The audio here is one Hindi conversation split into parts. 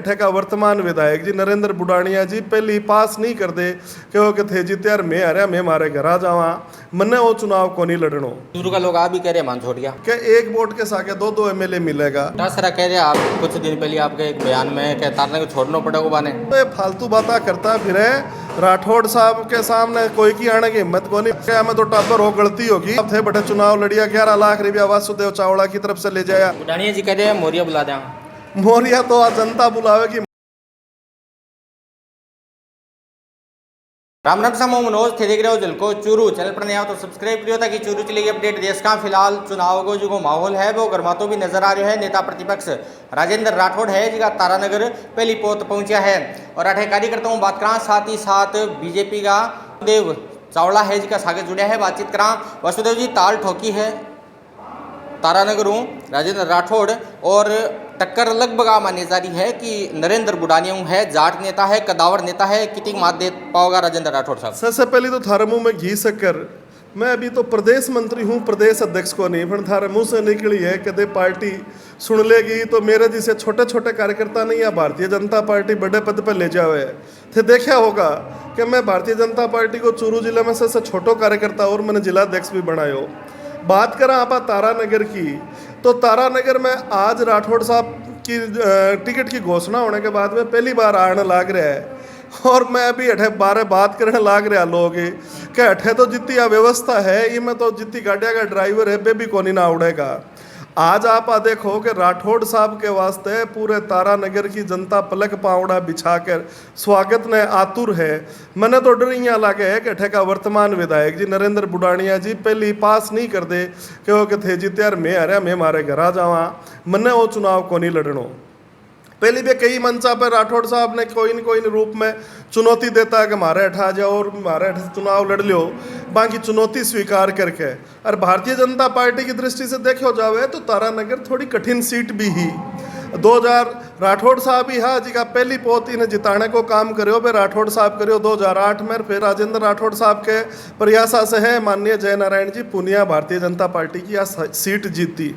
का वर्तमान विधायक जी नरेंद्र बुडानिया जी पहली पास नहीं कर दे क्योंकि थे जीते यार मैं हारा मैं मारे घर आ जावा मन्ने वो चुनाव को नहीं लड़नो। चूरू का लोग आप भी कह रहे हैं मान छोड़ गया क्या एक वोट के साके दो एमएलए मिलेगा। सर कह रहे हैं आप कुछ दिन पहले आपके एक बयान में कहता था कि छोड़ना पड़ेगा बाने तो ये फालतू बातें करता फिर राठौड़ साहब के सामने कोई की आने की हिम्मत को नहीं। क्या मैं तो टाबर हो गलती होगी अब थे बटे चुनाव लड़िया 11 लाख रुपया वासुदेव चावड़ा की तरफ से ले जाया। बुडानिया जी कह रहे हैं मौर्य बुला दें मोरिया तो आज जनता बुलावेगी। राम राम सामो मनोज थे देख रहे हो जल को चूरू चैनल पर नया हो तो सब्सक्राइब करियो ताकि चूरू चली अपडेट देश का फिलहाल चुनाव को जो माहौल है वो गर्मातो भी नजर आ रहा है। नेता प्रतिपक्ष राजेंद्र राठौड़ है जिसका तारानगर पहली पोत पहुंचा है और अठे कार्यकर्ताओं बात करा साथ ही साथ बीजेपी का देव चावड़ा है जिसका सागे जुड़ा है बातचीत करा। वसुदेव जी ताल ठोकी है तारानगर हूँ राजेंद्र राठौड़ और टक्कर लगभग मानी जा रही है कि नरेंद्र बुडानिया है जाट नेता है कदावर नेता है कितनी मात दे पाओगा राजेंद्र राठौड़ साहब। सबसे पहले तो थारे मुंह में घी शक्कर मैं अभी तो प्रदेश मंत्री हूँ प्रदेश अध्यक्ष को नहीं पर थारे मुंह से निकली है कदे पार्टी सुन लेगी तो मेरे जैसे छोटे छोटे कार्यकर्ता नहीं या भारतीय जनता पार्टी बड़े पद पर ले जावे थे देखा होगा कि मैं भारतीय जनता पार्टी को चूरू जिले में सबसे छोटो कार्यकर्ता और मैंने जिला अध्यक्ष भी बनायो। बात करा आप तारानगर की तो तारानगर में आज राठौड़ साहब की टिकट की घोषणा होने के बाद में पहली बार आने लग रहा है और मैं अभी अठे बारे बात करने लग रहा लोग कि अठे तो जितनी अव्यवस्था है ये में तो जितनी गाड़िया का ड्राइवर है बेबी को नहीं ना उड़ेगा। आज आप देखो कि राठौड़ साहब के वास्ते पूरे तारानगर की जनता पलक पावड़ा बिछाकर स्वागत ने आतुर है। मैंने तो डर यहाँ लगे है कि अठे का वर्तमान विधायक जी नरेंद्र बुडानिया जी पहली पास नहीं कर दे क्योंकि थे जीते यार मैं हारा मैं मारे घर आ जावा मन्ने वो चुनाव को नहीं लड़नो। पहले भी कई मंचा पर राठौड़ साहब ने कोई न कोई रूप में चुनौती देता है कि हमारे हटा जाओ और हमारे हट चुनाव लड़ लो बाकी चुनौती स्वीकार करके। और भारतीय जनता पार्टी की दृष्टि से देखो जावे तो तारानगर थोड़ी कठिन सीट भी ही 2000 राठौड़ साहब ही हाँ जी का पहली पोती ने जिताने को काम करो फिर राठौड़ साहब करो 2008 में फिर राजेंद्र राठौड़ साहब के प्रयासा से है माननीय जय नारायण जी पुनिया भारतीय जनता पार्टी की सीट जीती।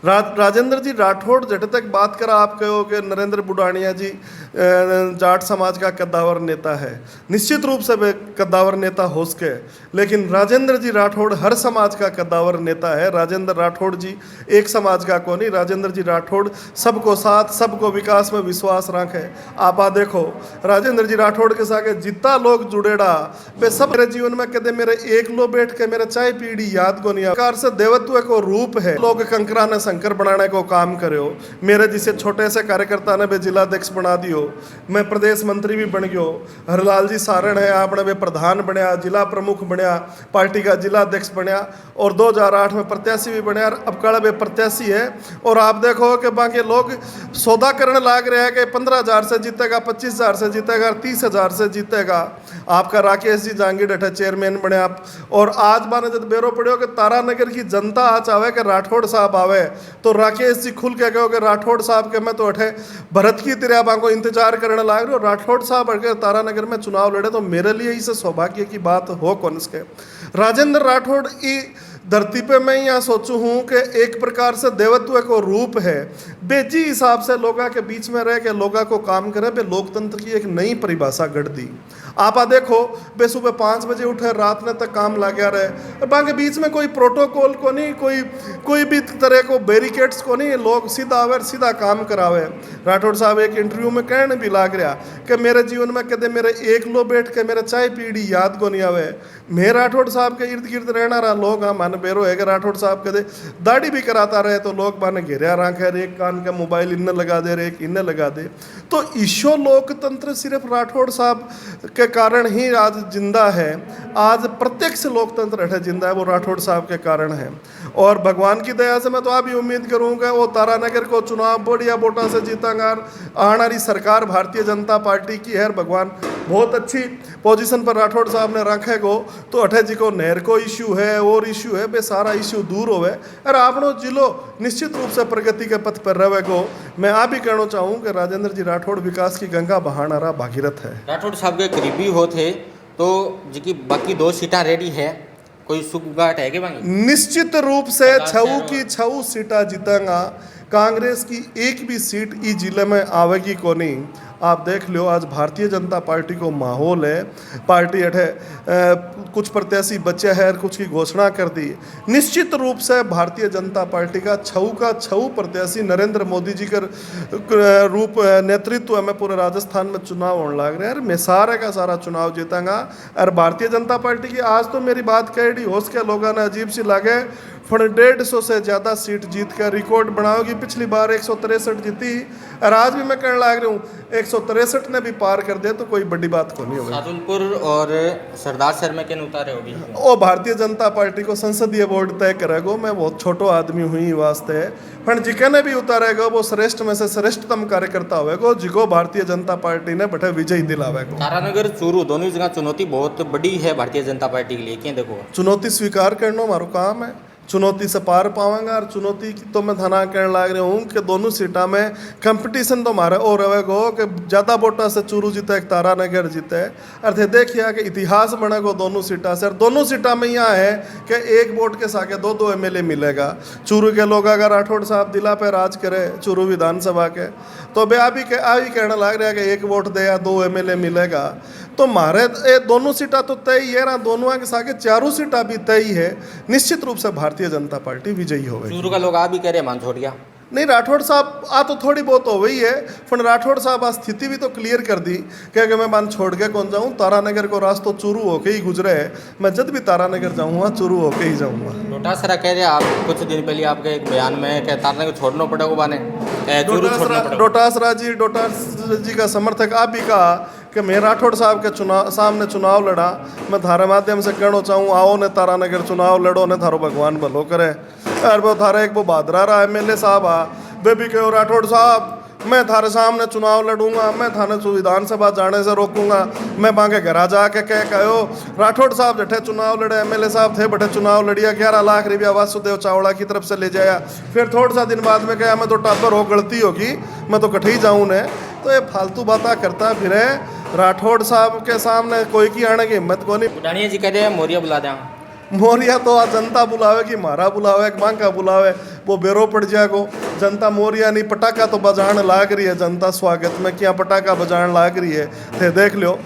राजेंद्र जी राठौड़ जट तक बात करा आप कहो कि नरेंद्र बुडानिया जी जाट समाज का कद्दावर नेता है निश्चित रूप से वे कद्दावर नेता हो सके लेकिन राजेंद्र जी राठौड़ हर समाज का कद्दावर नेता है। राजेंद्र राठौड़ जी एक समाज का को नहीं राजेंद्र जी राठौड़ सबको साथ सबको विकास में विश्वास रखे। आप देखो राजेंद्र जी राठौड़ के साथ जितना लोग जुड़ेड़ा वे सब मेरे जीवन में कदे मेरे एक लो बैठ के मेरे चाय पीड़ी याद को नहीं प्रकार से देवत्व को रूप है लोग कंकरा ने शंकर बनाने को काम करो। मेरे जिसे छोटे से कार्यकर्ता ने भी जिला अध्यक्ष बना दियो मैं प्रदेश मंत्री भी बन गयो। हरलाल जी सारण है आपने वे प्रधान बनया जिला प्रमुख बनया पार्टी का जिला अध्यक्ष बनया और 2008 में प्रत्याशी भी बनया अब कल वे प्रत्याशी है। और आप देखो कि बाकी लोग सौदा करने लग रहे हैं कि 15,000 से जीतेगा 25,000 से जीतेगा 30,000 से जीतेगा। आपका राकेश जी जांगीर अठे चेयरमैन बने आप और आज बाने जब बेरो पड़ो कि तारानगर की जनता आज आवे कि राठौड़ साहब आवे तो राकेश जी खुल के कहो कि राठौड़ साहब के मैं तो अठे भरत की तरह बाको इंतजार करने लग रहे हो। राठौड़ साहब अगर तारानगर में चुनाव लड़े तो मेरे लिए इसे सौभाग्य की बात हो कौन के। राजेंद्र राठौड़ की धरती पे मैं यहाँ सोचूं हूँ कि एक प्रकार से देवत्व को रूप है बेजी हिसाब से लोगों के बीच में रह के लोगों को काम करे बे लोकतंत्र की एक नई परिभाषा गढ़ दी। आप देखो बे सुबह 5 बजे उठे रात ने तक काम लगा रहे और बाकी बीच में कोई प्रोटोकॉल को नहीं कोई भी तरह को बैरिकेड्स को नहीं लोग सीधा आवे सीधा काम करावे। राठौड़ साहब एक इंटरव्यू में कहने भी लग रहा कि मेरे जीवन में कदे मेरे एक लो बैठ के मेरे चाय पीड़ी याद को नहीं आवे। मैं राठौड़ साहब के इर्द गिर्द रहना रहा लोग हाँ माने बेरो है कि राठौड़ साहब कदे दाढ़ी भी कराता रहे तो लोग माने घेरिया रखे एक कान का मोबाइल इन्ने लगा दे रहे एक इन्ने लगा दे। तो ईशो लोकतंत्र सिर्फ राठौड़ साहब के कारण ही आज जिंदा है। आज प्रत्यक्ष लोकतंत्र अठे जिंदा है वो राठौड़ साहब के कारण है। और भगवान की दया से मैं तो आप ही उम्मीद करूँगा वो तारानगर को चुनाव बढ़िया वोटा से जीतेंगा। आने वाली सरकार भारतीय जनता पार्टी की है भगवान बहुत अच्छी पोजीशन पर राठौड़ साहब ने रखे गो तो अठे जी को नहर को इश्यू है और इश्यू है बे सारा इश्यू दूर होवे और आपनो जिलो निश्चित रूप से प्रगति के पथ पर रहे गो। मैं आप भी कहना चाहूँ कि राजेंद्र जी राठौड़ विकास की गंगा बहाना रहा भागीरथ है। राठौड़ साहब के करीबी होते तो जी बाकी 2 सीटा रेडी है कोई सुगाट है कि बाकी निश्चित रूप से 6 की 6 सीटा जीतेगा कांग्रेस की एक भी सीट इस जिले में आवेगी को नहीं। आप देख लो आज भारतीय जनता पार्टी को माहौल है, पार्टी अठे कुछ प्रत्याशी बचे हैं, कुछ की घोषणा कर दी। निश्चित रूप से भारतीय जनता पार्टी का छऊ प्रत्याशी नरेंद्र मोदी जी के रूप नेतृत्व में पूरे राजस्थान में चुनाव होने लग रहे हैं। मैं सारे का सारा चुनाव जीतांगा। और भारतीय जनता पार्टी की आज तो मेरी बात कह दी होश के लोगों ने अजीब सी लगे 150 से ज़्यादा सीट जीत कर रिकॉर्ड बनाओगी। पिछली बार 163 जीती और आज भी मैं कहने लग रही हूँ 163 ने भी पार कर दिया तो कोई बड़ी बात को नहीं होगी। सादुलपुर और सरदार शहर में किन उतारे होगी? वो भारतीय जनता पार्टी को संसदीय बोर्ड तय करेगा। मैं बहुत छोटो आदमी हुई वास्ते पर जिकने भी उतारेगा वो श्रेष्ठ में से श्रेष्ठतम कार्यकर्ता होगा जिको भारतीय जनता पार्टी ने बटे विजयी दिलावेगा। तारानगर चूरू दोनों जगह चुनौती बहुत बड़ी है भारतीय जनता पार्टी के लिए, क्या देखो? चुनौती स्वीकार करना हमारा काम है, चुनौती से पार पावांगा। और चुनौती की तो मैं थाना कहने लग रहा हूँ कि दोनों सीटा में कंपटीशन तो हमारा और रहेगा कि ज़्यादा वोटा से चूरू जीते एक तारानगर जीते। अर्थ देखिए कि इतिहास बनेगा दोनों सीटा से। और दोनों सीटा में यहाँ है कि एक वोट के साके दो MLA मिलेगा। चूरू के लोग अगर राठौड़ साहब दिला पे राज करे चूरू विधानसभा के तो वे अभी कहने लग रहा है कि एक वोट दे या 2 MLA मिलेगा। तो हमारे ये दोनों सीटा तो तय ही है ना, दोनों के साके चारों सीटा भी तय ही है। निश्चित रूप से भारतीय जनता पार्टी विजयी होगी। चूरू का लोग आ भी कह रहे मान छोड़ गया नहीं, राठौड़ साहब आ तो थोड़ी बहुत हो गई है पर राठौड़ साहब आ स्थिति भी तो क्लियर कर दी कि मैं बांध छोड़ के कौन जाऊँ। तारानगर को रास्ता चूरू होके ही गुजरे है। मैं जब भी तारानगर जाऊँगा चूरू होके ही जाऊँगा। डोटासरा कह रहे आप कुछ दिन पहले आपके एक बयान में कि तारानगर छोड़ना पड़ेगा बाने चूरू छोड़ना पड़ेगा। डोटासरा जी का समर्थक आप भी कहा कि मैं राठौड़ साहब के सामने चुनाव लड़ा। मैं थारे माध्यम से कहना चाहूँ आओ ने तारानगर चुनाव लड़ो ने थारो भगवान भलो करे। और वो थारे एक वो भादरा रहा MLA साहब आ वे भी कहो राठौड़ साहब मैं थारे सामने चुनाव लड़ूंगा, मैं थाने विधानसभा जाने से रोकूंगा। मैं बांके घरा जाके कहो राठौड़ साहब जठे चुनाव लड़े MLA साहब थे बठे चुनाव लड़िया 11 लाख रुपया वासुदेव चावड़ा की तरफ से ले जाया। फिर थोड़ा सा दिन बाद में कहा मैं तो टाबर हो गलती होगी मैं तो कठी जाऊँ ने। तो ये फालतू बातें करता फिर राठौड़ साहब के सामने कोई की आने की हिम्मत को नहीं। बुढ़ानिया जी कह रहे हैं मौर्य बुला दें। मौर्या तो आज जनता बुलावे कि मारा बुलावे मांग का बुलावे वो बेरो पड़ जाएगो। जनता मौर्या नहीं पटाखा तो बजाने लाग रही है जनता स्वागत में क्या पटाखा बजाने लाग रही है। थे देख लो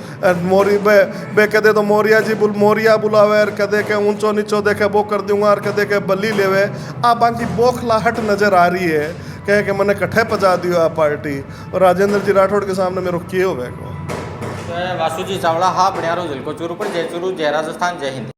मोरी बे कदे तो मौर्या जी मौर्या बुलावे और कदे के ऊंचो नीचो देखे वो कर दूंगा और कदे के बल्ली लेवे। आ बाकी बोखलाहट नजर आ रही है कह के मैंने कट्ठे पजा दिया पार्टी। और राजेंद्र जी राठौड़ के सामने मेरे किए हुए वासुजी चावड़ा हाँ बड़ियारो जिले को चूरू पर जय चूरू जय राजस्थान जय हिंद।